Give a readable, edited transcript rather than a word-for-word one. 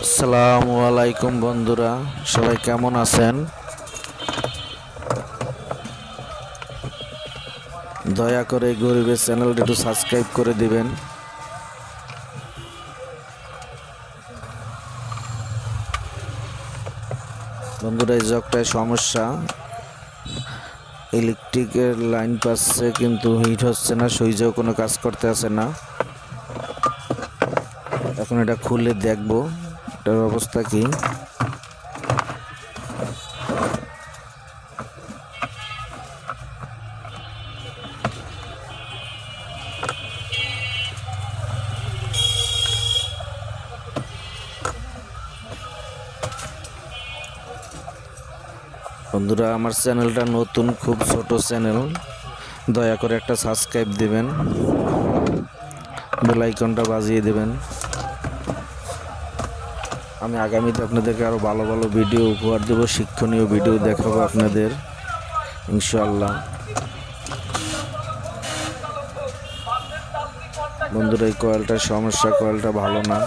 আসসালামু আলাইকুম বন্ধুরা, সবাই কেমন আছেন? দয়া করে গরিবের চ্যানেলটি একটু সাবস্ক্রাইব করে দিবেন। বন্ধুরা, এই জগটায় সমস্যা, ইলেকট্রিকের লাইন পাচ্ছে কিন্তু হিট হচ্ছে না, সুইচেও কোনো কাজ করতে আসে না। এখন এটা খুলে দেখবো এটার অবস্থা কি। বন্ধুরা, আমার চ্যানেলটা নতুন, খুব ছোট চ্যানেল, দয়া করে একটা সাবস্ক্রাইব দিবেন, বেল আইকনটা বাজিয়ে দেবেন। আমি আগামীতে আপনাদেরকে আরও ভালো ভালো ভিডিও উপহার দেবো, শিক্ষণীয় ভিডিও দেখাবো আপনাদের ইনশাআল্লাহ। বন্ধুরা, এই কয়েলটার সমস্যা, কয়েলটা ভালো না।